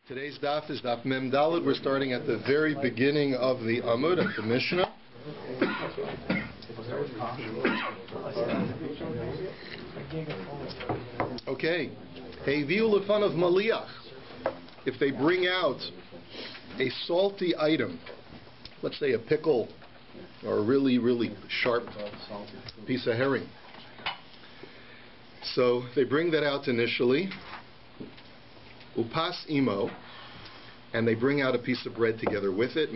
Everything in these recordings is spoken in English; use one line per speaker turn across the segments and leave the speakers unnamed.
Today's daf is daf Mem Daled. We're starting at the very beginning of the Amud, at the Mishnah. Okay. Heviu lefanav maliach. If they bring out a salty item, let's say a pickle or a really, really sharp piece of herring. So they bring that out initially. Upas imo, and they bring out a piece of bread together with it.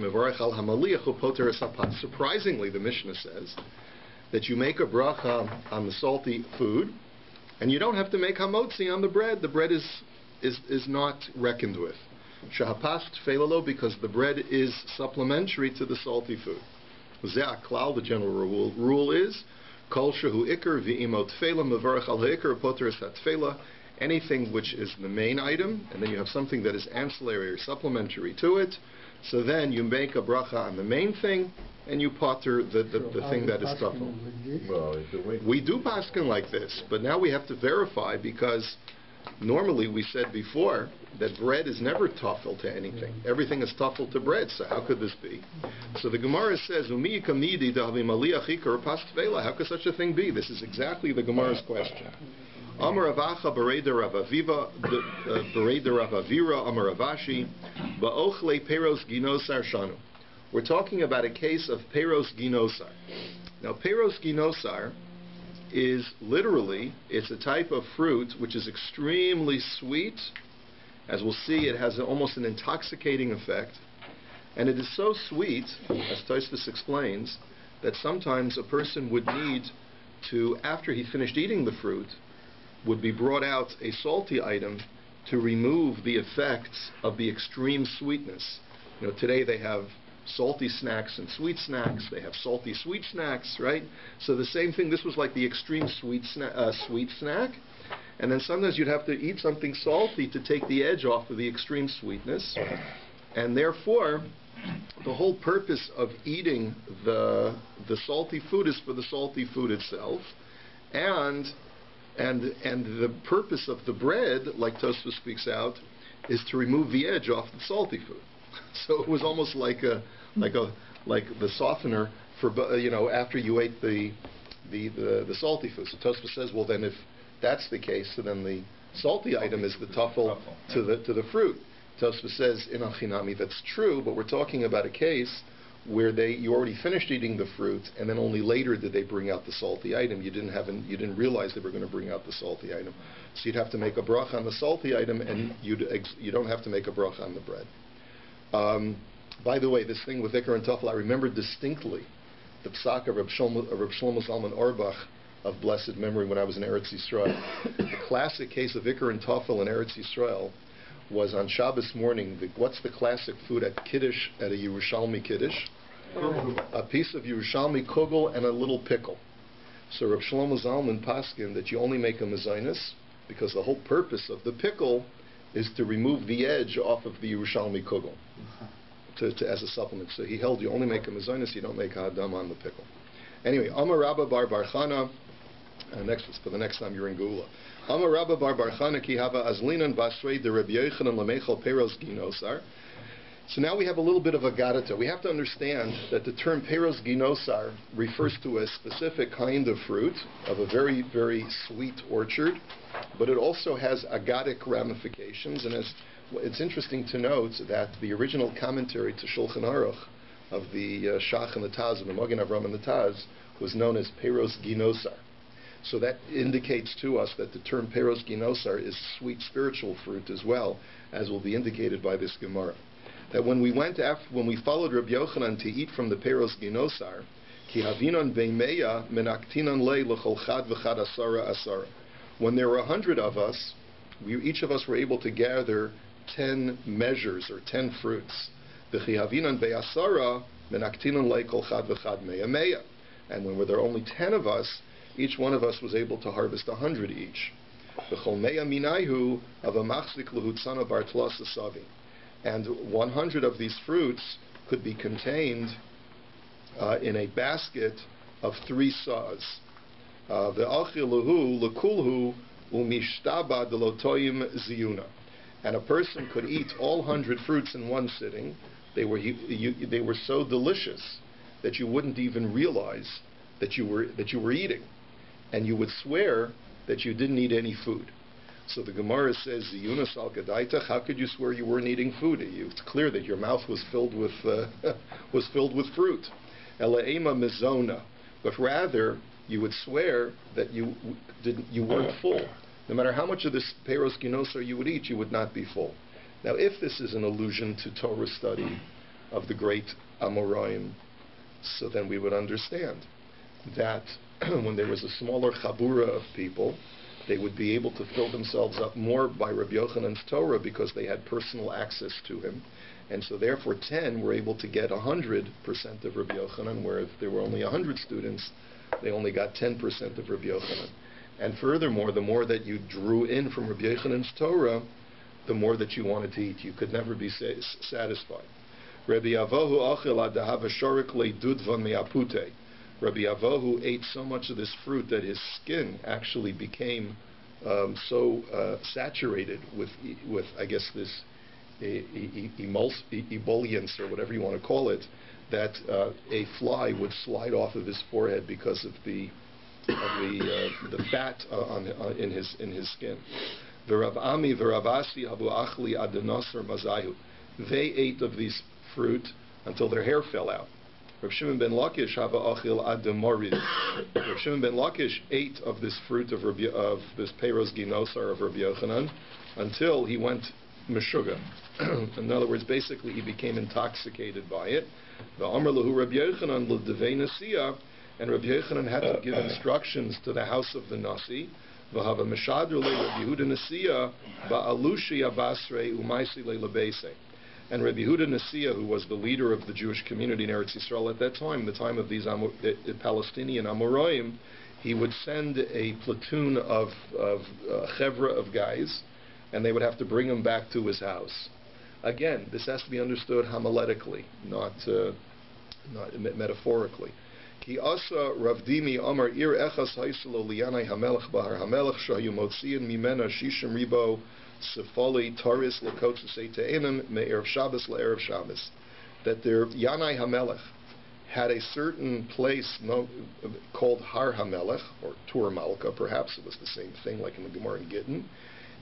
Surprisingly, the Mishnah says that you make a bracha on the salty food, and you don't have to make hamotzi on the bread. The bread is not reckoned with. Shahapas tfeilalo, because the bread is supplementary to the salty food. Ze'aklal, the general rule is kol shehu ikar v'imo tfeila mevarach al ha'ikar poter es ha'tfeila. Anything which is the main item, and then you have something that is ancillary or supplementary to it. So then you make a bracha on the main thing, and you potter the thing that is tafel. We do paskin like this, but now we have to verify, because normally we said before that bread is never tafel to anything. Everything is tafel to bread, so how could this be? So the Gemara says, how could such a thing be? This is exactly the Gemara's question. Amar Avacha Bereda Rav Aviva Bereda Rav Avira Amar Avashi Ba'ochle Peros Ginosar Shanu. We're talking about a case of Peros Ginosar. Now, Peros Ginosar is literally, it's a type of fruit which is extremely sweet. As we'll see, it has almost an intoxicating effect, and it is so sweet, as Tosfos explains, that sometimes a person would need to, after he finished eating the fruit, would be brought out a salty item to remove the effects of the extreme sweetness. You know, today they have salty snacks and sweet snacks. They have salty sweet snacks, right? So the same thing, this was like the extreme sweet snack. And then sometimes you'd have to eat something salty to take the edge off of the extreme sweetness. And therefore, the whole purpose of eating the salty food is for the salty food itself. And the purpose of the bread, like Tosfos speaks out, is to remove the edge off the salty food. So it was almost like the softener for, after you ate the salty food. So Tosfos says, well, then if that's the case, so then the salty item is the tuffle to the fruit. Tosfos says in Achinami that's true, but we're talking about a case where you already finished eating the fruit, and then only later did they bring out the salty item. You didn't realize they were going to bring out the salty item, so you'd have to make a bracha on the salty item, and you don't have to make a bracha on the bread. By the way, this thing with Iker and Tafel, I remember distinctly the psak of Reb Shlomo Zalman Auerbach of blessed memory when I was in Eretz Yisrael. The classic case of Iker and Tafel in Eretz Yisrael was on Shabbos morning. What's the classic food at Kiddush, at a Yerushalmi Kiddush? A piece of Yerushalmi kugel and a little pickle. So Reb Shlomo Zalman paskin that you only make a mezainis because the whole purpose of the pickle is to remove the edge off of the Yerushalmi kugel as a supplement. So he held you only make a mezainis, you don't make a hadam on the pickle. Anyway, Amar Rabba Bar Barchana. For the next time you're in Geula. Amar Rabba Bar Barchana ki hava azlinan basrei de Rabbi Yochanan lamechal peros ginosar. So now we have a little bit of a gadata. We have to understand that the term peros ginosar refers to a specific kind of fruit of a very, very sweet orchard, but it also has agadic ramifications. And it's interesting to note that the original commentary to Shulchan Aruch of the Shach and the Taz, and the Magen Avraham and the Taz, was known as peros ginosar. So that indicates to us that the term peros ginosar is sweet spiritual fruit as well, as will be indicated by this Gemara. That when we followed Rabbi Yochanan to eat from the peros ginosar, ki havinon beimeya menaktinon le l'chol chad v'chad asara. When there were 100 of us, each of us were able to gather 10 measures or 10 fruits. V'chi havinon be'asara menaktinon le kol chad v'chad meya. And when there were only 10 of us, each one of us was able to harvest 100 each. And 100 of these fruits could be contained in a basket of 3 saws. and a person could eat all 100 fruits in one sitting, they were so delicious that you wouldn't even realize that you were eating, and you would swear that you didn't eat any food. So the Gemara says, "Ziyunas al gadaitach." How could you swear you weren't eating food? It's clear that your mouth was filled with fruit. Elaema mizona, but rather you would swear that you weren't full. No matter how much of this peros ginosar you would eat, you would not be full. Now, if this is an allusion to Torah study of the great Amoraim, so then we would understand that when there was a smaller chabura of people, they would be able to fill themselves up more by Rabbi Yochanan's Torah because they had personal access to him. And so therefore 10 were able to get 100% of Rabbi Yochanan, where if there were only 100 students, they only got 10% of Rabbi Yochanan. And furthermore, the more that you drew in from Rabbi Yochanan's Torah, the more that you wanted to eat. You could never be satisfied. Rabbi Avohu achil adahav shorik leidudvan me'apute. Rabbi Avohu ate so much of this fruit that his skin actually became so saturated with I guess this ebullience or whatever you want to call it, that a fly would slide off of his forehead because of the fat in his skin. V'Rav Ami v'Rav Asi havu achli adenaser mazayu. They ate of these fruit until their hair fell out. Rav Shimon ben Lakish hava achil ademorid. Rav Shimon ben Lakish ate of this fruit of this peros ginosar of Rabbi Yochanan until he went meshuga. In other words, basically he became intoxicated by it. The Amar lahu Rabbi Yochanan l'devei nasiya, and Rabbi Yochanan had to give instructions to the house of the nasi. V'hava meshadr le Rabbi Yehuda nasiya ba'alushi abasrei umaisi le lebeise. And Rabbi Yehuda Nasiya, who was the leader of the Jewish community in Eretz Yisrael at that time, the time of these Palestinian Amoraim, he would send a platoon of chevra of guys, and they would have to bring him back to his house. Again, this has to be understood homiletically, not metaphorically. Ki asa Ravdimi Amar Ir Echas Haisalo Liyanai Hamelech Bahar Hamelech Shayu Motzian Mimena Shishim Ribo Sefali Taris Lakotza Seitainim Me'erev Shabbos La'erev Shabbos. That their Yanai Hamelech had a certain place called Har Hamelech, or Tur Malka, perhaps it was the same thing like in the Gemara in Gittin,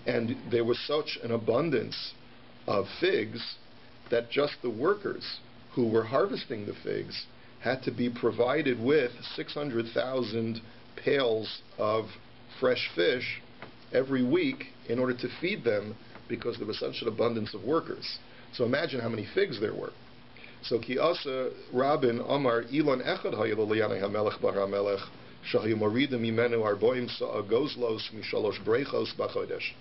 and there was such an abundance of figs that just the workers who were harvesting the figs had to be provided with 600,000 pails of fresh fish every week in order to feed them, because there was such an abundance of workers. So imagine how many figs there were. So ki asa Rabin Amar Ilan Echad Hayel Liyanei Hamelech Bar Hamelech Shahi Morida Mimenu Arboim Gozlos Mishalosh Berachos Bachodesh.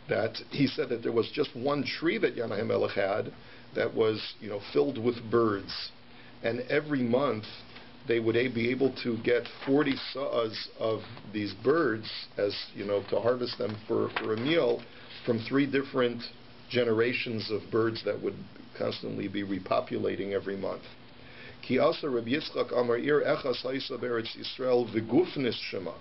That he said that there was just one tree that Yanai Hamelech had that was, filled with birds, and every month they would be able to get 40 sa'as of these birds, as to harvest them for a meal, from 3 different generations of birds that would constantly be repopulating every month. Ki asa Rabbi Yitzchak Amar Ir Echas Haisa Beretz Yisrael V'Gufnis Shema.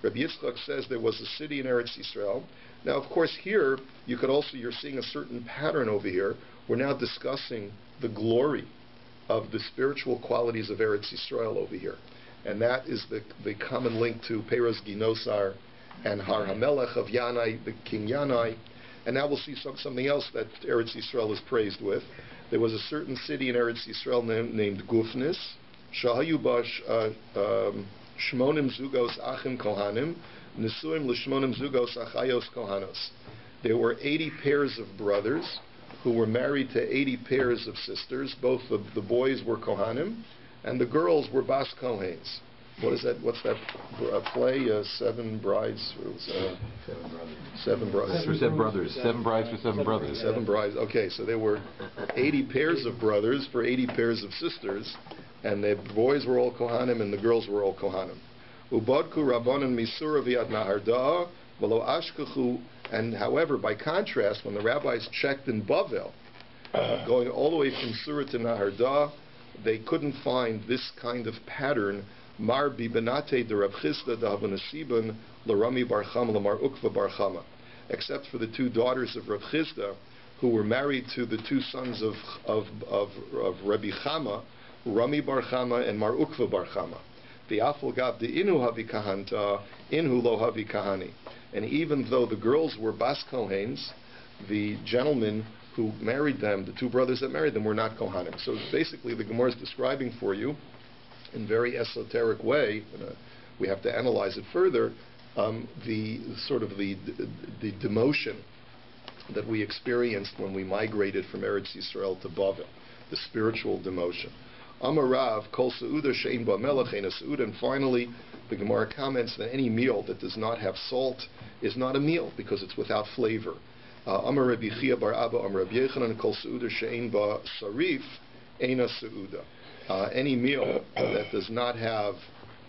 Rabbi Yitzchak says there was a city in Eretz Yisrael. Now, of course, here you're seeing a certain pattern over here. We're now discussing the glory of the spiritual qualities of Eretz Yisrael over here, and that is the common link to Peros Ginosar and Har Hamelech of Yanai, the King Yanai. And now we'll see something else that Eretz Yisrael is praised with. There was a certain city in Eretz Yisrael named Gufnis, Shahayu Bash Shmonim Zugos Achim Kohanim, Nesuim L'Shmonim Zugos Achayos Kohanos. There were 80 pairs of brothers who were married to 80 pairs of sisters. Both of the boys were Kohanim, and the girls were Bas Kohanes. What is that? What's that play? 7 brides. 7 brothers.
7 brothers. 7 brides for 7 brothers.
7 brides. Okay, so there were 80 pairs of brothers for 80 pairs of sisters, and the boys were all Kohanim and the girls were all Kohanim. Ubadku Rabbanan Misura Viad Naharda V'lo Ashkachu. And however, by contrast, when the rabbis checked in Bavel, going all the way from Surah to Naharda, they couldn't find this kind of pattern. Mar bi benate de Rav Chisda da Havanasiban l'Rami Bar Chama l'Mar Ukva Bar Chama. except for the two daughters of Rav Chizda, who were married to the two sons of Rabbi Chama, Rami Bar Chama and Mar Ukva Bar Chama. The Afal Gav the Inu Havi Kahanta, Inhu Lo Havi Kahani. And even though the girls were Bas Kohanes, the gentlemen who married them, the two brothers that married them, were not Kohanim. So basically the Gemara is describing for you, in a very esoteric way, we have to analyze it further, the demotion that we experienced when we migrated from Eretz Yisrael to Bavel, the spiritual demotion. Amarav kol seuda she'ein ba melech ein seuda, and finally the Gemara comments that any meal that does not have salt is not a meal because it's without flavor. Amar Rabbi Chia bar Abba Amar Rabbi Yechanan kol seuda she'ein ba sarif eina seuda. Any meal that does not have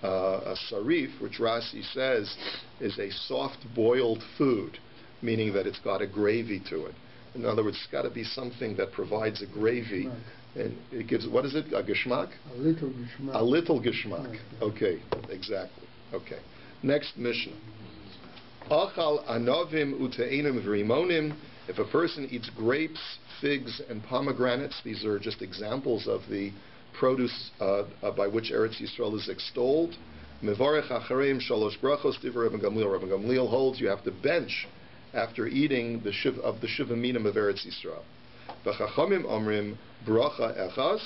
a sarif, which Rashi says is a soft boiled food, meaning that it's got a gravy to it. In other words, it's got to be something that provides a gravy. And it gives, what is it, a geschmack?
A little geschmack.
A little geschmack. Okay, exactly. Okay. Next Mishnah. Achal anovim ute'inim v'rimonim. If a person eats grapes, figs, and pomegranates, these are just examples of the produce by which Eretz Yisrael is extolled. Mevarech achareim shalosh brachos divrei Rabbi Gamliel. Rabbi Gamliel holds you have to bench after eating the Shiva Minim of Eretz Yisrael. V'chachamim omrim bracha echas.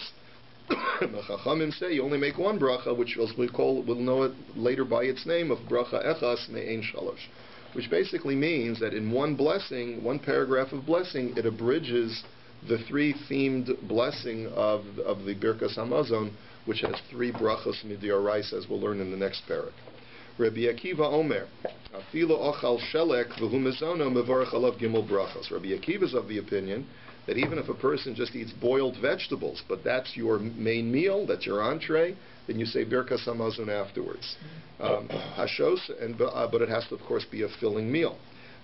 V'chachamim say you only make one bracha, which we'll know it later by its name of bracha echas me'ein shalosh, which basically means that in one blessing, one paragraph of blessing, it abridges the three-themed blessing of the Birkas Hamazon, which has three brachos midiorais, as we'll learn in the next parak. Rabbi Akiva Omer, Afilo Ochal Shelek V'hu Mezono Mevarach Alav Gimel Brachos. Rabbi Akiva is of the opinion that even if a person just eats boiled vegetables, but that's your main meal, that's your entree, then you say Birkas Hamazon afterwards. Hashos, but it has to, of course, be a filling meal.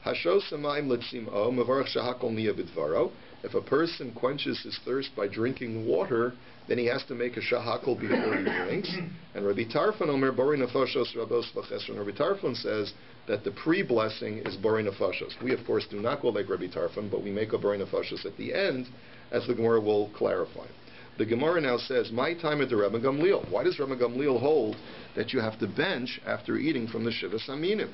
Hashos Samaim Letzim'o Mevarach Shahakol Niya B'dvaro. If a person quenches his thirst by drinking water, then he has to make a shahakol before he drinks. And Rabbi Tarfon Omer Bori Nefashos Rabos V'chesron. Rabbi Tarfon says that the pre-blessing is Bori Nefashos. We, of course, do not go like Rabbi Tarfon, but we make a Bori Nefashos at the end, as the Gemara will clarify. The Gemara now says, "My time at the Rabbi Gamliel." Why does Rabbi Gamliel hold that you have to bench after eating from the Shiva Saminim?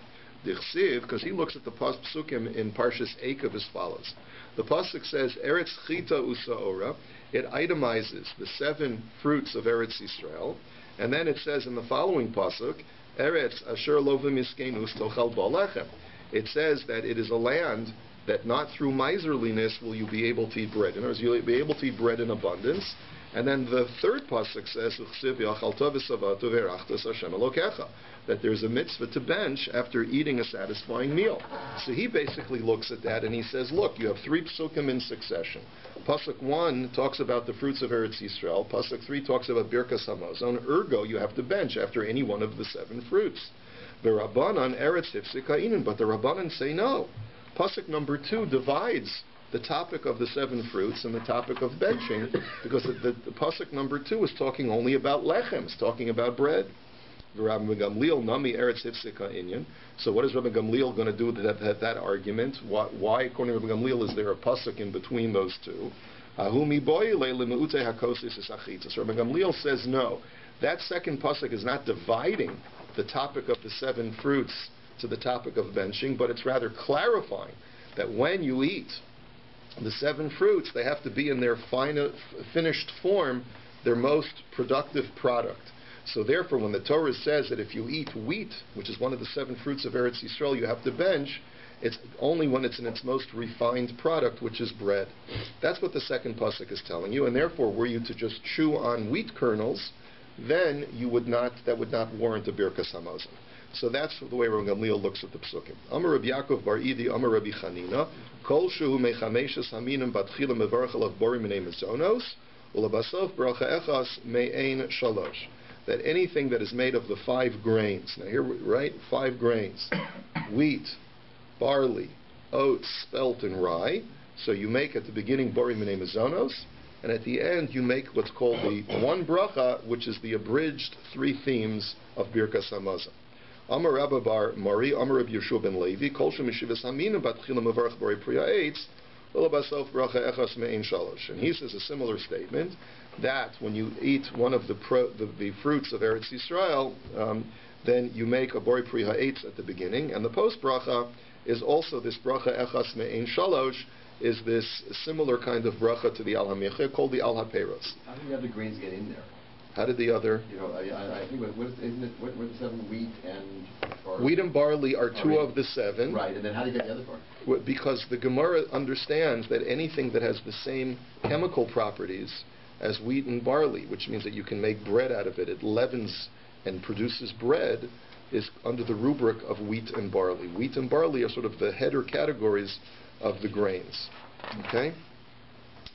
Dichsiv, because he looks at the psukim in Parshas Eikav as follows. The pasuk says, "Eretz chita usaora." It itemizes the 7 fruits of Eretz Yisrael, and then it says in the following pasuk, "Eretz asher lo v'miskenus tochal ba lechem." It says that it is a land that not through miserliness will you be able to eat bread. In other words, you'll be able to eat bread in abundance. And then the third pasuk says, that there's a mitzvah to bench after eating a satisfying meal. So he basically looks at that and he says, look, you have 3 psukim in succession. Pasuk 1 talks about the fruits of Eretz Yisrael. Pasuk 3 talks about Birkas Hamazon. Ergo, you have to bench after any one of the 7 fruits. The Rabbanan Eretz Hifsik Ha'inin, but the Rabbanan say no. Pasuk number 2 divides the topic of the 7 fruits and the topic of benching, because the pasuk number 2 is talking only about lechem, it's talking about bread. Rabbi Gamliel nami eretz hifsik ha'inyan. So what is Rabbi Gamliel going to do with that argument? Why, according to Rabbi Gamliel, is there a pasuk in between those two? So Rabbi Gamliel says no. That second pasuk is not dividing the topic of the 7 fruits to the topic of benching, but it's rather clarifying that when you eat the 7 fruits, they have to be in their finished form, their most productive product. So therefore, when the Torah says that if you eat wheat, which is one of the 7 fruits of Eretz Yisrael, you have to bench, it's only when it's in its most refined product, which is bread. That's what the second pasuk is telling you, and therefore, were you to just chew on wheat kernels, then that would not warrant a Birkas Hamazon. So that's the way Rabbi Gamliel looks at the psukim. Amar Rabbi Yaakov bar Idi, Amar Rabbi Chanina, Kol shehu mechameshes haminim batchila mevarach alav borim minei mezonos, ulabasof bracha echas me'ein shalosh. That anything that is made of the 5 grains, now here, right, 5 grains, wheat, barley, oats, spelt, and rye, so you make at the beginning borim minei mezonos, and at the end you make what's called the one bracha, which is the abridged 3 themes of Birkas Hamazon. Amar Rabba bar Mari, Amar Rabbi Yeshua ben Levi, Kol Shemishivas Hamina Bat Chila Mavarch Bari Priya Eitz, Basof Bracha Echas Me'ein Shalosh. And he says a similar statement that when you eat one of the fruits of Eretz Yisrael, then you make a Bori Pri Ha'etz at the beginning, and the post bracha is also this bracha Echas Me'ein Shalosh, is this similar kind of bracha to the Al HaMichya called the Al HaPeiros.
How did the other grains get in there?
How did the other?
You know, I think what are the 7 wheat and barley?
Wheat and barley are 2 of the 7.
Right, and then how do you get the other part?
Because the Gemara understands that anything that has the same chemical properties as wheat and barley, which means that you can make bread out of it, it leavens and produces bread, is under the rubric of wheat and barley. Wheat and barley are sort of the header categories of the grains. Okay?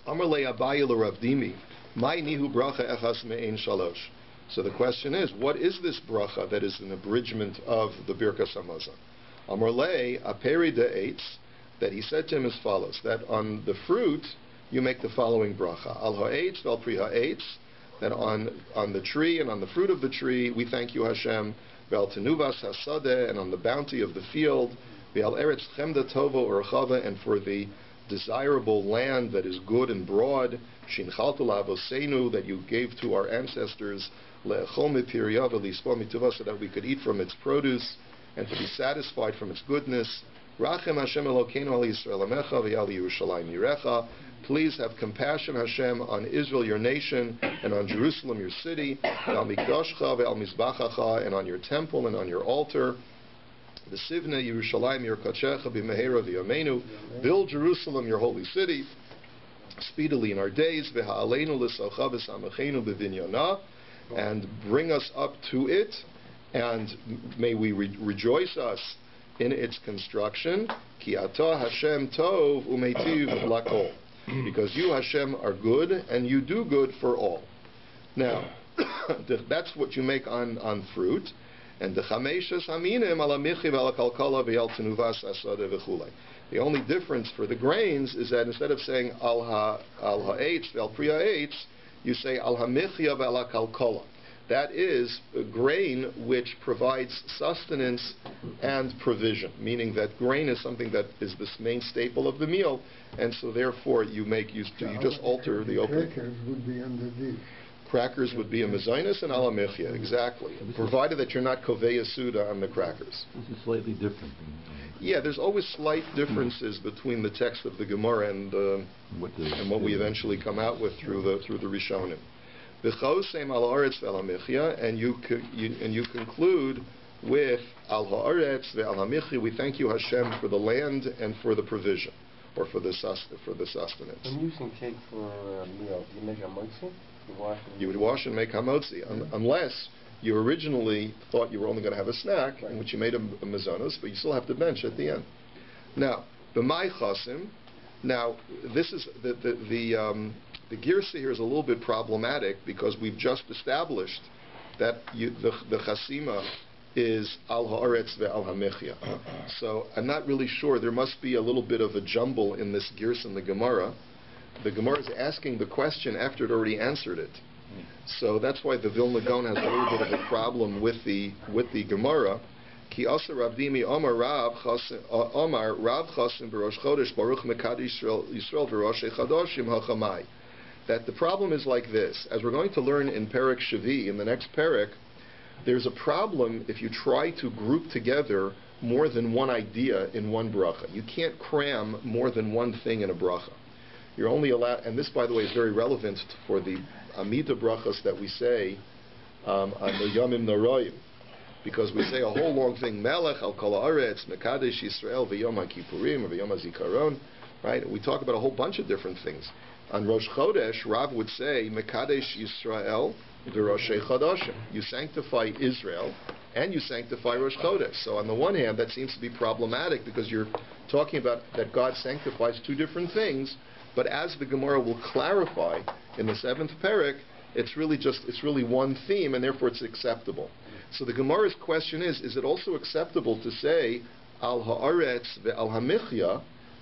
Amar le Abaye le Rav Dimi, mai nihu bracha echas me'ein shalosh. So the question is, what is this bracha that is an abridgment of the Birkas Hamazon? Amar le aperi de eitz, that he said to him as follows, that on the fruit you make the following bracha. Al ha'etz vel pri ha'etz, that on the tree and on the fruit of the tree we thank you Hashem, vel tenuvas hasadeh, and on the bounty of the field, vel eretz chemda tovo urchava, and for the desirable land that is good and broad, shinchaltu la'avoseinu, that you gave to our ancestors, le'echol mipirya v'lispo mituva, so that we could eat from its produce and to be satisfied from its goodness. Rachem Hashem Elokeinu al Yisrael amecha v'yal Yerushalayim yirecha. Please have compassion, Hashem, on Israel, your nation, and on Jerusalem, your city, ve'al mikdashcha ve'al mizbachacha, and on your temple and on your altar. V'sivna Yerushalayim yirkachecha b'mehera v'yameinu. Build Jerusalem, your holy city, speedily in our days. V'ha'aleinu l'socha v'samachenu b'vinyana, and bring us up to it, and may we rejoice us in its construction. Ki atah Hashem tov u'meitiv lakol. Because you, Hashem, are good, and you do good for all. Now, that's what you make on fruit. And the chameshes haminim ala michiv ala kalkala v'yal tenuvas asada v'chulei. The only difference for the grains is that instead of saying al ha'etz v'al pri ha'etz, you say al hamichya v'ala kalkala. That is a grain which provides sustenance and provision, meaning that grain is something that is the main staple of the meal, and so therefore you just alter the opening.
Crackers would be under this.
Crackers would be a mezainis and ala michya, exactly, provided that you're not koveya suda on the crackers.
This is slightly different.
Yeah, there's always slight differences between the text of the Gemara and what we eventually come out with through the Rishonim. And you conclude with al haaretz ve'al hamichya. We thank you, Hashem, for the land and for the provision, or for the sustenance.
When using cake for a meal, do you make hamotzi?
You would wash and make hamotzi, unless you originally thought you were only going to have a snack, in which you made a mazonos, but you still have to bench at the end. Now, b'mai chasim. Now, this is the girsa here is a little bit problematic because we've just established that the chasima is al haaretz ve'al hamichya. So I'm not really sure. There must be a little bit of a jumble in this girsa in the Gemara. The Gemara is asking the question after it already answered it. So that's why the Vilna Gaon has a little bit of a problem with the Gemara. Ki asa Rav Dimi Omar Rav Chasim B'Rosh Chodesh Baruch Mekadish Yisrael V'Rosh Chadoshim Hachamai. That the problem is like this. As we're going to learn in Perek Shavi, in the next Perek, there's a problem if you try to group together more than one idea in one bracha. You can't cram more than one thing in a bracha. You're only allowed, and this, by the way, is very relevant for the Amida brachas that we say on the Yomim Noroyim, because we say a whole long thing, Melech al Kol Haaretz, Mekadesh Yisrael, V'Yom HaKippurim, or V'Yom HaZikaron, right? And we talk about a whole bunch of different things. On Rosh Chodesh, Rav would say, Mekadesh Yisrael, V'Roshei Chodoshim. You sanctify Israel, and you sanctify Rosh Chodesh. So on the one hand, that seems to be problematic, because you're talking about that God sanctifies two different things, but as the Gemara will clarify in the 7th Perek, it's really one theme, and therefore it's acceptable. So the Gemara's question is it also acceptable to say, Al haaretz ve'al hamichya,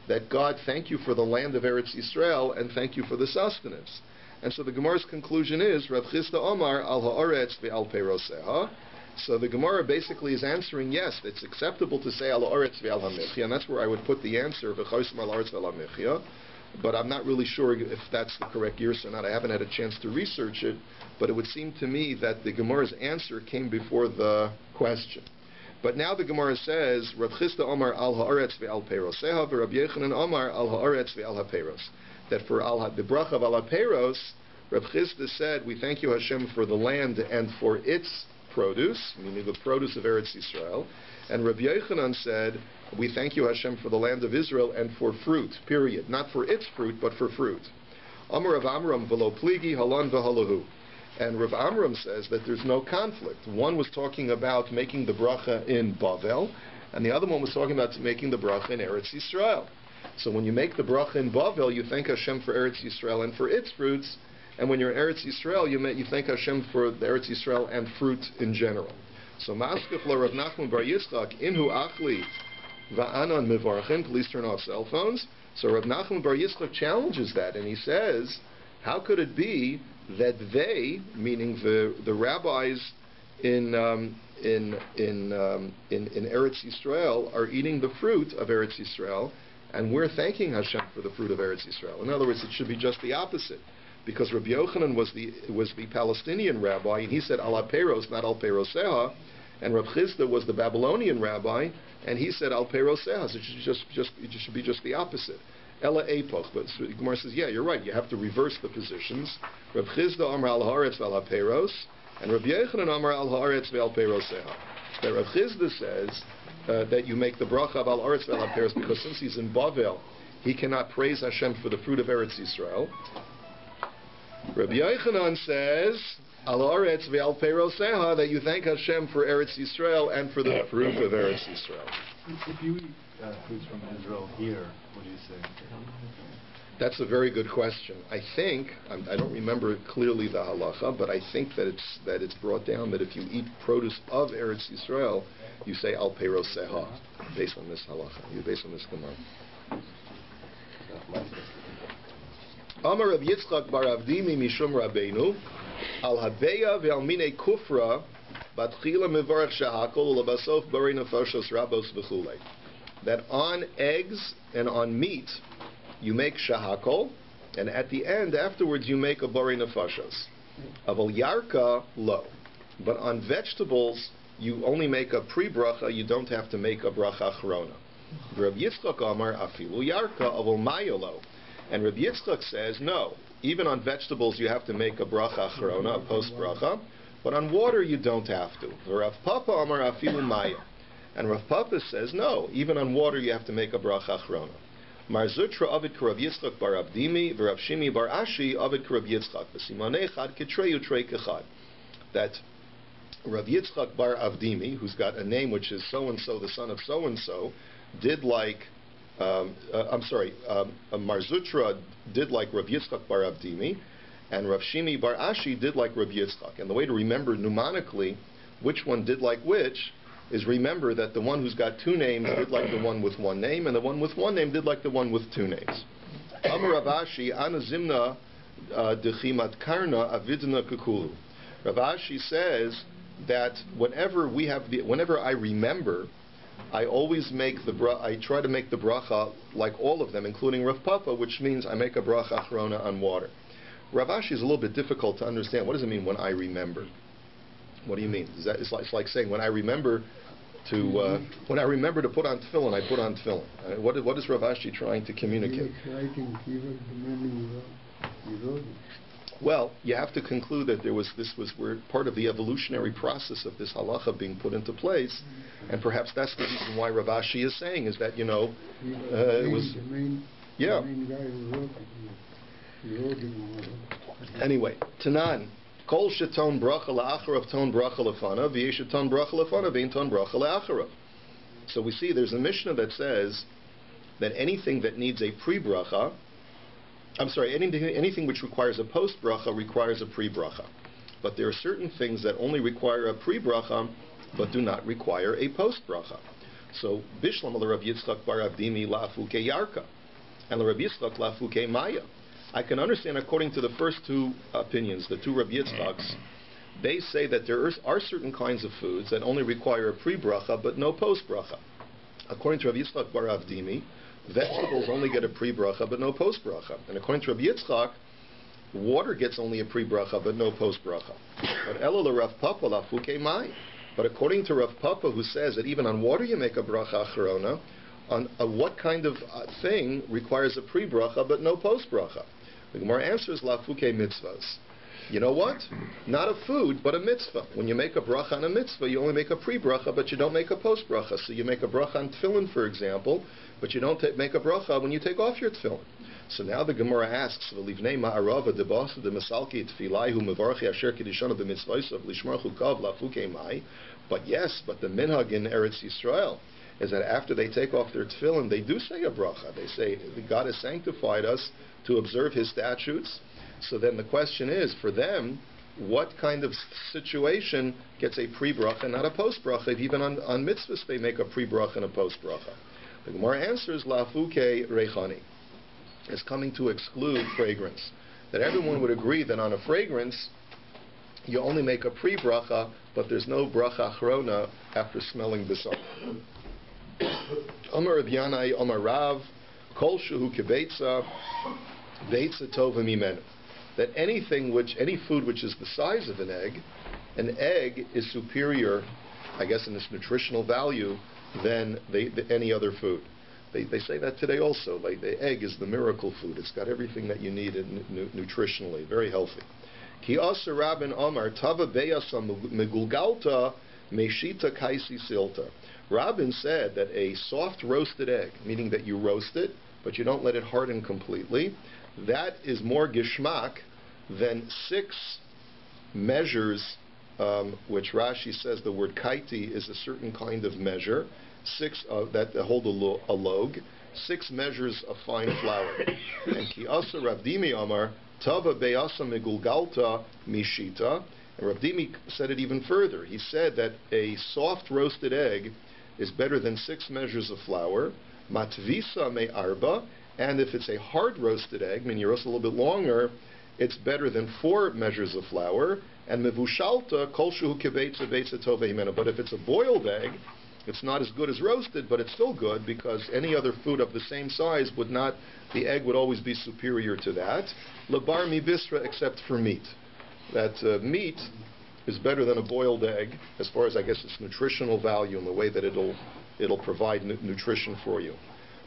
that God, thank you for the land of Eretz Yisrael, and thank you for the sustenance? And so the Gemara's conclusion is, Rav Chisda Omar, Al haaretz ve'al peiroseha, So the Gemara basically is answering, yes, it's acceptable to say al ha'aretz ve'al ha'michya, and that's where I would put the answer, v'chosim al ha'aretz ve'al ha'michya, but I'm not really sure if that's the correct use or not. I haven't had a chance to research it, but it would seem to me that the Gemara's answer came before the question. But now the Gemara says, Rav Chisda Omar al ha'aretz ve'al peiroseha, v'Rab Yechanan Omar al ha'aretz ve'al ha'peiros. That for the bracha of al ha'peiros, Rav Chisda said, we thank you Hashem for the land and for its produce, meaning the produce of Eretz Yisrael. And Rabbi Yochanan said, we thank you Hashem for the land of Israel and for fruit, period. Not for its fruit, but for fruit. Amar Rav Amram v'lo pligi halan v'halahu. And Rav Amram says that there's no conflict. One was talking about making the bracha in Bavel, and the other one was talking about making the bracha in Eretz Yisrael. So when you make the bracha in Bavel, you thank Hashem for Eretz Yisrael and for its fruits, and when you're in Eretz Yisrael, you thank Hashem for the Eretz Yisrael and fruit in general. So Maskef la Rav Nachman bar Yitzchak inhu achli va'anan mivarchin. Please turn off cell phones. So Rav Nachman bar Yitzchak challenges that, and he says, how could it be that they, meaning the rabbis in Eretz Yisrael, are eating the fruit of Eretz Yisrael, and we're thanking Hashem for the fruit of Eretz Yisrael? In other words, it should be just the opposite. Because Rabbi Yochanan was the Palestinian rabbi, and he said al ha'peiros, not al peiroseha, and Rav Chisda was the Babylonian rabbi, and he said al peiroseha. So it should be just the opposite. Ella epoch. But the Gemara says, yeah, you're right. You have to reverse the positions. Rav Chisda amar al haaretz ve'al ha'peiros, and Rabbi Yochanan amar al haaretz ve'al peiroseha. That Rav Chisda says that you make the bracha of al haaretz ve'al ha'peiros because since he's in Bavel, he cannot praise Hashem for the fruit of Eretz Yisrael. Rabbi Yochanan says, al haaretz ve'al peiroseha, that you thank Hashem for Eretz Yisrael and for the fruit of Eretz Yisrael.
If you eat fruits from Israel here, what do you say?
That's a very good question. I think, I don't remember clearly the halacha, but I think that it's brought down that if you eat produce of Eretz Yisrael, you say al peiroseha, based on this halacha, based on this Gemara. Amar Rav Yitzchak bar Avdimi mishum Rabbeinu al habeya ve'al minei kufra batchila mevarach shahakol ulebasof barei nefashos rabos v'chulei. That on eggs and on meat you make shahakol, and at the end, afterwards, you make a barei nefashos. Aval yarka lo, but on vegetables you only make a pre-bracha. You don't have to make a bracha achrona. Rav Yitzchak Amar afilu yarka aval mayolo. And Rabbi Yitzchak says, no, even on vegetables you have to make a bracha achrona, a post-bracha, but on water you don't have to. Rav Papa Amar afilu maya. And Rav Papa says, no, even on water you have to make a bracha achrona. Mar Zutra avid Rav Yitzchak bar Abdimi, v'Rav Shimi bar Ashi avid Rav Yitzchak, v'simonei chad ketreyu trei kechad. That Rav Yitzchak bar Avdimi, who's got a name which is so-and-so, the son of so-and-so, did like Mar Zutra did like Rav Yitzchak bar Avdimi, and Rav Shimi bar Ashi did like Rav Yitzchak. And the way to remember mnemonically which one did like which is remember that the one who's got two names did like the one with one name, and the one with one name did like the one with two names. Amar Rav Ashi ana zimna dechimat karna avidna kukulu. Rav Ashi says that whenever I remember, I always I try to make the bracha like all of them, including Rav Papa, which means I make a bracha achrona on water. Rav Ashi is a little bit difficult to understand. What does it mean when I remember? What do you mean? It's like saying when I remember to put on tefillin, I put on tefillin. What is Rav Ashi trying to communicate? Well, you have to conclude that this was part of the evolutionary process of this halacha being put into place, and perhaps that's the reason why Rav Ashi is saying is that it was Anyway, Tanan kol sheton bracha la'acharav ton bracha lefanav v'yesheton bracha lefanav v'ein ton bracha la'acharav. So we see there's a Mishnah that says that anything that needs a pre-bracha, anything which requires a post-bracha requires a pre-bracha. But there are certain things that only require a pre-bracha but do not require a post-bracha. So, Bishlam Rav Yitzchak bar Avdimi la'afuke yarka, and Rav Yitzchak la'afuke maya. I can understand, according to the first two opinions, the two Rav Yitzchaks, They say that there are certain kinds of foods that only require a pre-bracha but no post-bracha. According to Rabbi Yitzchak bar Avdimi, vegetables only get a pre-bracha but no post-bracha. And according to Rabbi Yitzchak, water gets only a pre-bracha but no post-bracha. But Elul Rav Papa lafuke mai. But according to Rav Papa, who says that even on water you make a bracha achrona, on what kind of thing requires a pre-bracha but no post-bracha? The Gemara answers lafuke mitzvahs. You know what? Not a food, but a mitzvah. When you make a bracha on a mitzvah, you only make a pre-bracha, but you don't make a post-bracha. So you make a bracha on tefillin, for example, but you don't make a bracha when you take off your tefillin. So now the Gemara asks, "V'livnei ma'arava debasa demasalki tefilai hu mevarchi asher kedishana b'mitzvaysav lishmarchu kav lafukei mai." But yes, but the minhag in Eretz Yisrael is that after they take off their tefillin, they do say a bracha. They say, God has sanctified us to observe His statutes. So then the question is, for them, what kind of situation gets a pre-bracha and not a post-bracha? If even on mitzvahs they make a pre-bracha and a post-bracha. The Gemara answers, lafuke rechani. Is coming to exclude fragrance. That everyone would agree that on a fragrance, you only make a pre-bracha, but there's no bracha achrona after smelling the song. Amar Rav Yanai, Amar Rav, Kol Shehu Kebeitza, Beitza Tova Mimenu. That any food which is the size of an egg is superior, I guess, in its nutritional value than any other food. They say that today also. Like the egg is the miracle food. It's got everything that you need nutritionally, very healthy. Ki asa Rabin Amar Tava Beyasa Megulgalta Meshita Kaisi Silta. Rabin said that a soft roasted egg, meaning that you roast it, but you don't let it harden completely, that is more gishmak than 6 measures, which Rashi says the word kaiti is a certain kind of measure, 6 that hold a log, 6 measures of fine flour. And ki asa Rav Dimi Amar Tava Beyasa Megulgalta Mishita. And Rav Dimi said it even further. He said that a soft roasted egg is better than 6 measures of flour. Matvisa me arba. And if it's a hard roasted egg, meaning you roast a little bit longer, it's better than 4 measures of flour. And mevushalta kol shehu kebeitza beitza tova himena. But if it's a boiled egg, it's not as good as roasted, but it's still good because any other food of the same size would not, the egg would always be superior to that. Labar mi bisra, except for meat. That meat is better than a boiled egg as far as, I guess, its nutritional value and the way that it'll provide nutrition for you.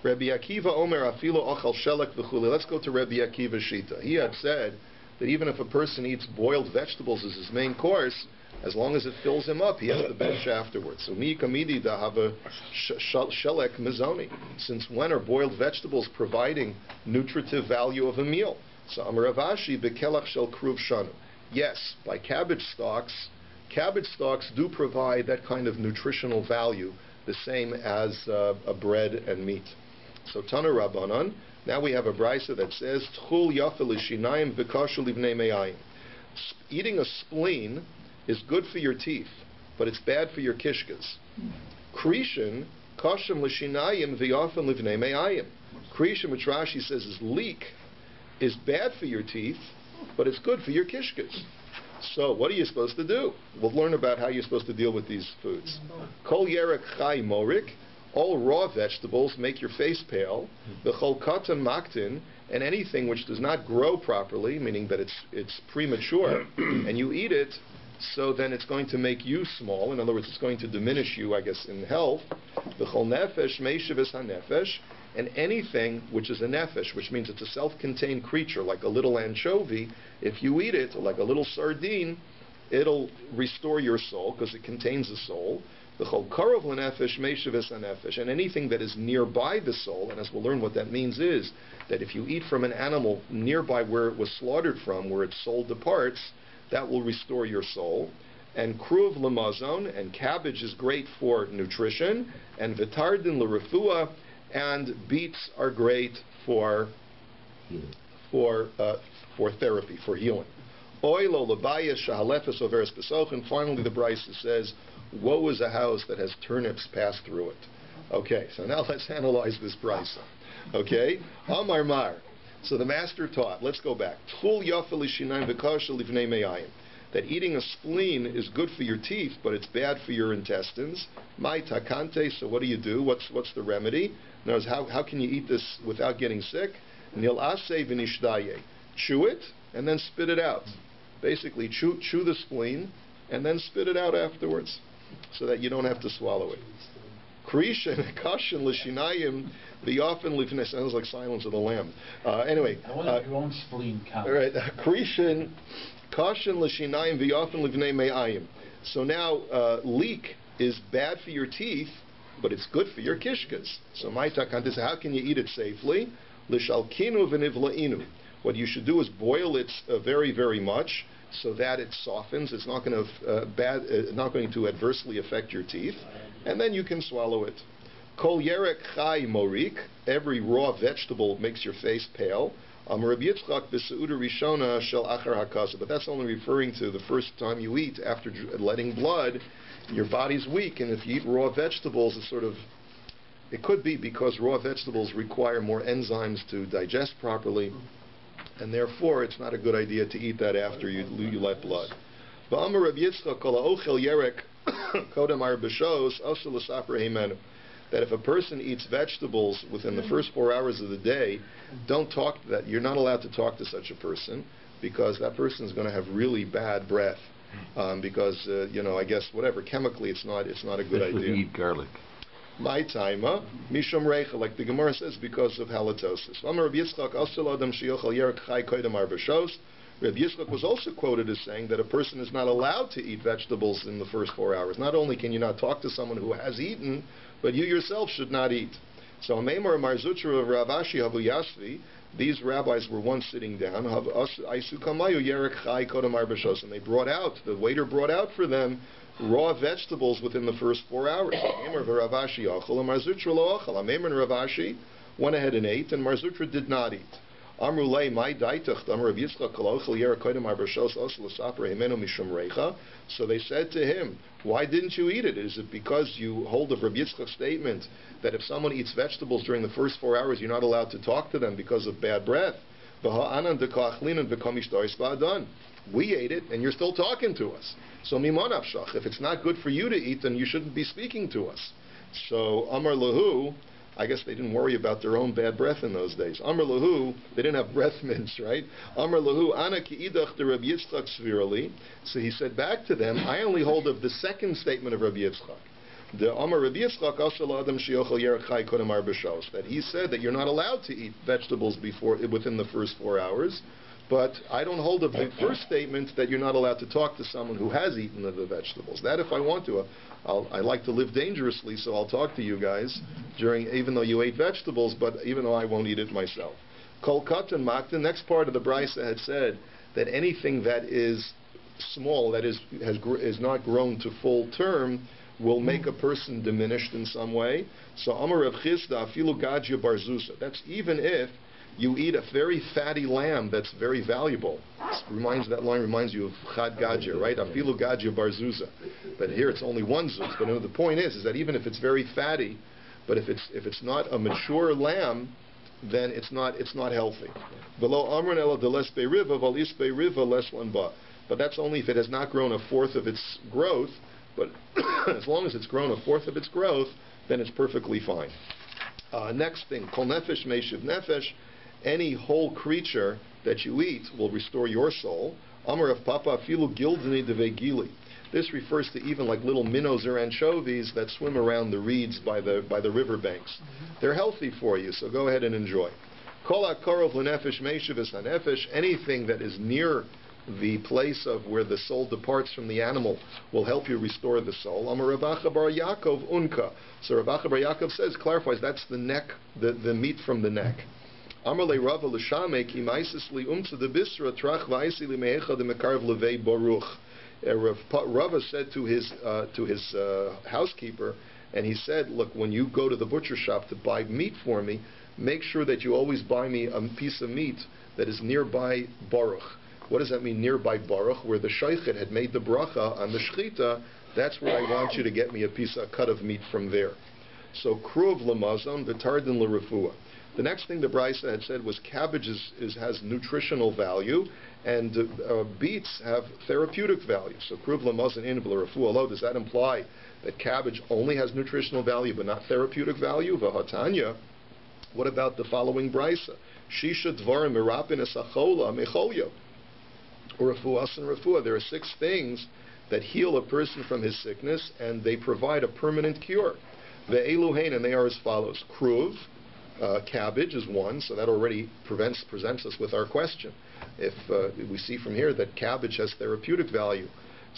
Rabbi Akiva Omer Afilo Ochal Shelek V'chuli. Let's go to Rabbi Akiva Shita. He had said that even if a person eats boiled vegetables as his main course, as long as it fills him up, he has to bench afterwards. So mi kamidi da have a shelek mizoni. Since when are boiled vegetables providing nutritive value of a meal? So Amar Ravashi bekelach shel kruv shanu. Yes, by cabbage stalks do provide that kind of nutritional value, the same as a bread and meat. So Tana Rabbanan, now we have a brisa that says Tchul yafel lishinayim v'kashu livnei me'ayim. Eating a spleen is good for your teeth, but it's bad for your kishkas. Krishin kashem lishinayim v'yafel livnei me'ayim. Krishin, which Rashi says is leek, is bad for your teeth, but it's good for your kishkas. So what are you supposed to do? We'll learn about how you're supposed to deal with these foods. Kol yerek chai morik. All raw vegetables make your face pale. The chol katan maktin, and anything which does not grow properly, meaning that it's premature, and you eat it, so then it's going to make you small. In other words, it's going to diminish you, I guess, in health. The chol nefesh meishavis hanefesh, and anything which is a nefesh, which means it's a self-contained creature, like a little anchovy, if you eat it, or like a little sardine, it'll restore your soul, because it contains a soul. The chol karov l'nefesh meishavis hanefesh, and anything that is nearby the soul, and as we'll learn what that means is, that if you eat from an animal nearby where it was slaughtered from, where its soul departs, that will restore your soul. And kruv l'mazon, and cabbage is great for nutrition, and vitardin l'refua, and beets are great for therapy, for healing. Oilo l'bayis shahalefes overes besoch, and finally the Brisa says, woe is a house that has turnips passed through it. Okay, so now let's analyze this Brisa. Okay, Amar Mar. So the master taught. Let's go back. Tchul yafel lishinayim v'kasha livnei me'ayim. that eating a spleen is good for your teeth, but it's bad for your intestines. Mai takante, so what do? What's the remedy? In other words, how can you eat this without getting sick? Nil ase v'nishdaye. Chew it and then spit it out. Basically, chew the spleen and then spit it out afterwards, so that you don't have to swallow it. Krishan kashan l'shinayim v'yafen lifnei. Sounds like Silence of the Lamb. Anyway,
I wonder if your own spleen counts.
all right, Krishan kashan l'shinayim v'yafen lifnei me'ayim. So now, leek is bad for your teeth, but it's good for your kishkas. So my takantis, how can you eat it safely? L'shalkinu v'nivla'inu. What you should do is boil it very, very much, so that it softens. It's not going to not going to adversely affect your teeth, and then you can swallow it. Kol yerek chai morik. Every raw vegetable makes your face pale. Rabbi Yitzchak b'seuda rishona shel achar hakasa. But that's only referring to the first time you eat after letting blood. Your body's weak, and if you eat raw vegetables, it's sort of. It could be because raw vegetables require more enzymes to digest properly, and therefore it's not a good idea to eat that after you let blood. That if a person eats vegetables within the first 4 hours of the day, don't talk to that. You're not allowed to talk to such a person, because that person is going to have really bad breath. Because I guess whatever chemically, it's not a good idea.
Eat garlic.
My taima, mishum reicha, like the Gemara says, because of halitosis. Rabbi Yitzchak was also quoted as saying that a person is not allowed to eat vegetables in the first 4 hours. Not only can you not talk to someone who has eaten, but you yourself should not eat. So Meimar Marzutra of Ravashi Havu Yasvi, these rabbis were once sitting down, and they brought out, the waiter brought out for them raw vegetables within the first 4 hours. Ravashi went ahead and ate, and Marzutra did not eat. So they said to him, why didn't you eat it? Is it because you hold of Rabbi Yitzchak's statement that if someone eats vegetables during the first 4 hours, you're not allowed to talk to them because of bad breath? We ate it, and you're still talking to us. So if it's not good for you to eat, then you shouldn't be speaking to us. So Amar Lahu, I guess they didn't worry about their own bad breath in those days. Amar Lahu, they didn't have breath mints, right? Amar Lahu, Ana ki idach de Rabbi Yitzchak svirali. So he said back to them, I only hold of the second statement of Rabbi Yitzchak. The Amar Rabbi Yitzchak asal adam sheyochel yerech chai kodem arba shos. That he said that you're not allowed to eat vegetables within the first 4 hours. But I don't hold of the first statement that you're not allowed to talk to someone who has eaten the vegetables. That if I want to, I like to live dangerously, so I'll talk to you guys even though you ate vegetables, but even though I won't eat it myself. Kol katan mak, the next part of the Brisa had said that anything that is small, that is not grown to full term, will make a person diminished in some way. So Amar Rav Chisda afilu gadya barzusa. That's even if you eat a very fatty lamb that's very valuable. That line reminds you of Chad Gadya, right? Afilu Gadya Barzuza. But here it's only one zuz. But the point is that even if it's very fatty, but if it's not a mature lamb, then it's not healthy. Below Amran ela deles beiriva valis beiriva les lanba. But that's only if it has not grown a fourth of its growth. But as long as it's grown a fourth of its growth, then it's perfectly fine. Next thing, kol nefesh meishiv nefesh. Any whole creature that you eat will restore your soul. Amar of Papa afilu gildini devegili. This refers to even like little minnows or anchovies that swim around the reeds by the riverbanks. They're healthy for you, so go ahead and enjoy. Kol hakorov lenefesh meishiv es hanefesh. Anything that is near the place of where the soul departs from the animal will help you restore the soul. Amar Rav Acha bar Yaakov unka. So Rav Acha bar Yaakov clarifies that's the neck, the meat from the neck. Amarle Rava l'shame ki maisis li de bisra trach v'aisi li mehecha de mekarv levei baruch. Rava said to his housekeeper, and he said, look, when you go to the butcher shop to buy meat for me, make sure that you always buy me a piece of meat that is nearby Baruch. What does that mean, nearby Baruch? Where the shaychet had made the bracha on the shchita, that's where I want you to get me a cut of meat from there. So kruv lamazon v'tardin l'refuah. The next thing the Brisa had said was cabbage has nutritional value, and beets have therapeutic value. So kruv lamazan in b'lerafu alo. Does that imply that cabbage only has nutritional value but not therapeutic value? V'hatanya. What about the following Brisa? Shisha dvarim merapin esachola mecholyo. Refuas and refuah. There are 6 things that heal a person from his sickness, and they provide a permanent cure. Ve'elu hein, and they are as follows: kruv. Cabbage is one, so that already presents us with our question. If we see from here that cabbage has therapeutic value,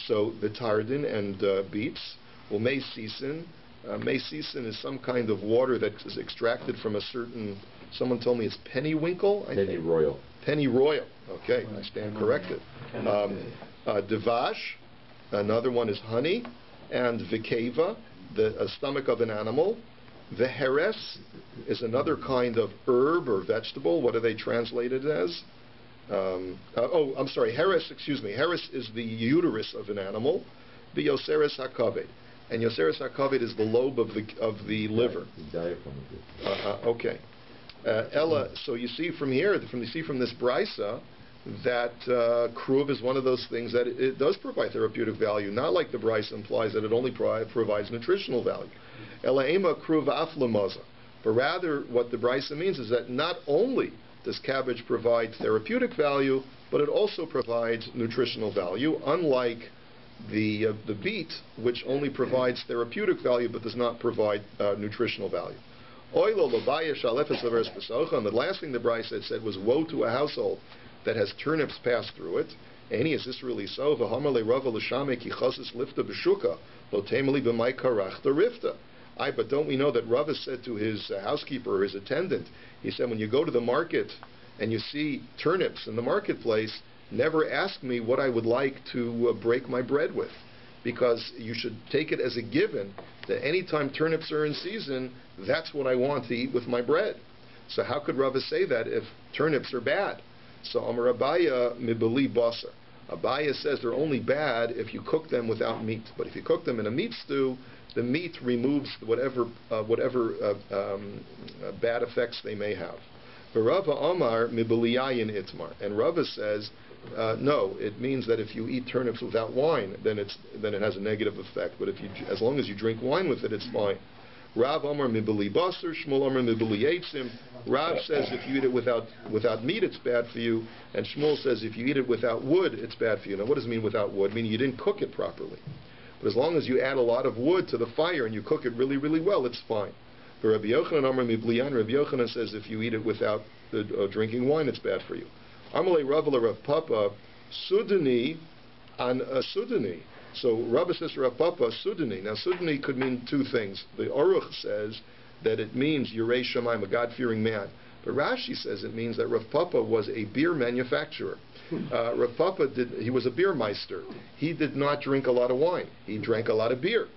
so the tardin and beets, well, mei sisin is some kind of water that is extracted from a certain, someone told me it's pennywinkle?
Pennyroyal.
Pennyroyal, okay, I stand corrected. Devash, another one is honey, and vikeva, the stomach of an animal. The heres is another kind of herb or vegetable. What are they translated as? I'm sorry, heres, excuse me. Heres is the uterus of an animal. The Yoseres hakaved. And Yoseres hakaved is the lobe of the liver.
The diaphragm of it.
Okay. Ella, so you see from here, from this brisa, that kruv is one of those things that it does provide therapeutic value, not like the brisa implies that it only provides nutritional value. Elaima kruv aflamaza. But rather, what the brisa means is that not only does cabbage provide therapeutic value, but it also provides nutritional value, unlike the beet, which only provides therapeutic value but does not provide nutritional value. Oilo labaya shalefes averes besocha. And the last thing the brisa said was, woe to a household that has turnips passed through it. Any, is this really so? V'hamale rava l'shame ki chasis lifta b'shuka lo temeli b'may karachta rifta. But don't we know that Rava said to his housekeeper or his attendant, he said, when you go to the market and you see turnips in the marketplace, never ask me what I would like to break my bread with, because you should take it as a given that any time turnips are in season, that's what I want to eat with my bread. So how could Rava say that if turnips are bad? So Amar Abaya mibeli basar. Abaya says they're only bad if you cook them without meat. But if you cook them in a meat stew, the meat removes whatever bad effects they may have. Rava Amar mibeliyayin itmar. And Rava says, no, it means that if you eat turnips without wine, then it has a negative effect. But as long as you drink wine with it, it's fine. Rav Amar mibeli basar, Shmuel Amar mibeli eitzim. Rav says if you eat it without meat, it's bad for you, and Shmuel says if you eat it without wood, it's bad for you. Now, what does it mean without wood? Meaning you didn't cook it properly. But as long as you add a lot of wood to the fire and you cook it really, really well, it's fine. But Rabbi Yochanan Amar mibliyan, Rabbi Yochanan says if you eat it without drinking wine, it's bad for you. Amalei Rav Rav Papa Sudani an Sudani. So Rabbi says to Rav Papa, Sudani. Now Sudani could mean 2 things. The Aruch says that it means Yirei Shamayim, a God-fearing man. But Rashi says it means that Rav Papa was a beer manufacturer. Rav Papa he was a beer meister. He did not drink a lot of wine. He drank a lot of beer.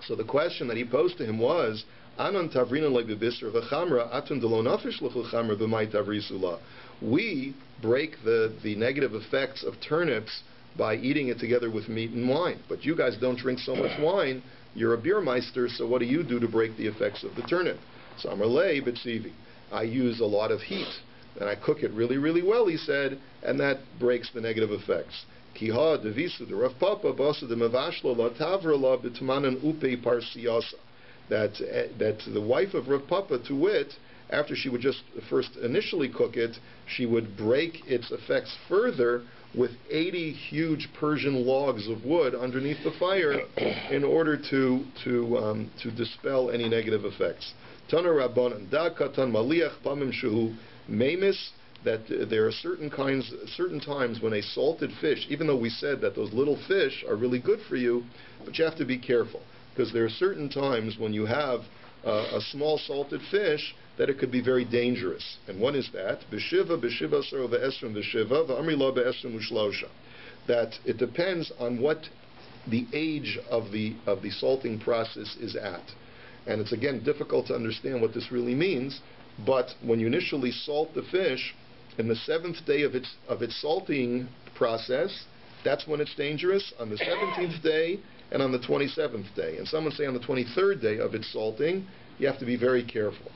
So the question that he posed to him was, Anon tavrina le'bibisr v'chamra atun delo nafish l'chulchamra b'may tavrisula. We break the negative effects of turnips by eating it together with meat and wine. But you guys don't drink so much wine. You're a beer meister, so what do you do to break the effects of the turnip? So Amalei b'tzivi. I use a lot of heat, and I cook it really, really well, he said, and that breaks the negative effects. Kiha devisu de Rav Papa basa de mevashla la tavra la b'tmanan upe parsiyasa. That the wife of Rav Papa, to wit, after she would just first initially cook it, she would break its effects further with 80 huge Persian logs of wood underneath the fire in order to dispel any negative effects. Tana Rabbanan da katan maliach pamim shehu memis, that there are certain times when a salted fish, even though we said that those little fish are really good for you, but you have to be careful, because there are certain times when you have a small salted fish that it could be very dangerous. And one is that b'shiva saro ve'esrim v'shiva v'amri lo be'esrim u'shlosha. That it depends on what the age of the salting process is at. And it's again difficult to understand what this really means, but when you initially salt the fish, in the 7th day of its salting process, that's when it's dangerous. On the 17th day and on the 27th day. And some would say on the 23rd day of its salting, you have to be very careful.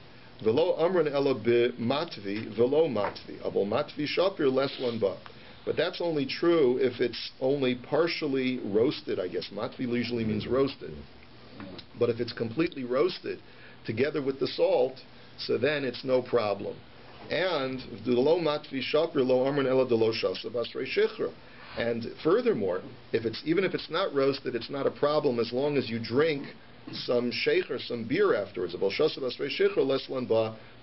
Velo amran ela matvi, velo matvi. Abol matvi shapir less one ba. But that's only true if it's only partially roasted, I guess. Matvi usually means roasted. But if it's completely roasted together with the salt, so then it's no problem. And lo matvi shapir lo amran ela de lo shasa basrei shechra. And furthermore, even if it's not roasted, it's not a problem as long as you drink some sheikh some beer afterwards. But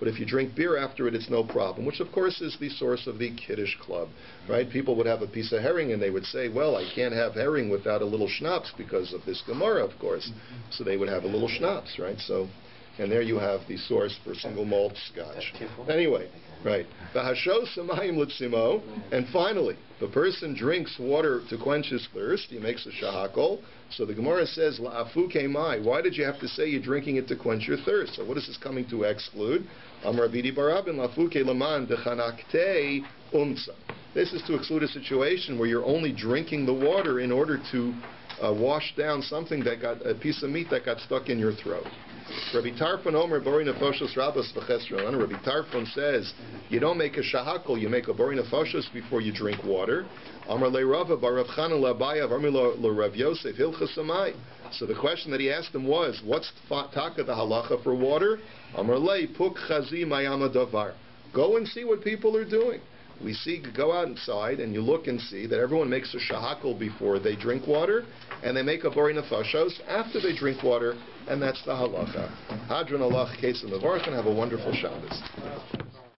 if you drink beer after it, it's no problem, which of course is the source of the Kiddush Club, right? People would have a piece of herring and they would say, well, I can't have herring without a little schnapps because of this Gemara, of course. So they would have a little schnapps, right? So, and there you have the source for single malt scotch. Anyway, right. And finally, the person drinks water to quench his thirst. He makes a shahakol. So the Gemara says, La'afuke mai. Why did you have to say you're drinking it to quench your thirst? So what is this coming to exclude? Amar Bidi Barabin, La'afuke laman dechanakte umsa. This is to exclude a situation where you're only drinking the water in order to wash down something that got, a piece of meat that got stuck in your throat. Rabbi Tarfon Omer Bori Nefoshos Rabbos V'Chesron. Rabbi Tarfon says you don't make a shahakol, you make a Bori Nefoshos before you drink water. Amar Le Rava Bar Rav Chanan LaBayav Amar Le Rav Yoseph Hilchas Samai. So the question that he asked him was, what's taka the halacha for water? Amar Le Puk Chazi Mayama Davar. Go and see what people are doing. We see, go outside and you look and see that everyone makes a shahakol before they drink water, and they make a bori nefashos after they drink water, and that's the halacha. Hadron Allah Ketzim Mevarch, and have a wonderful Shabbos.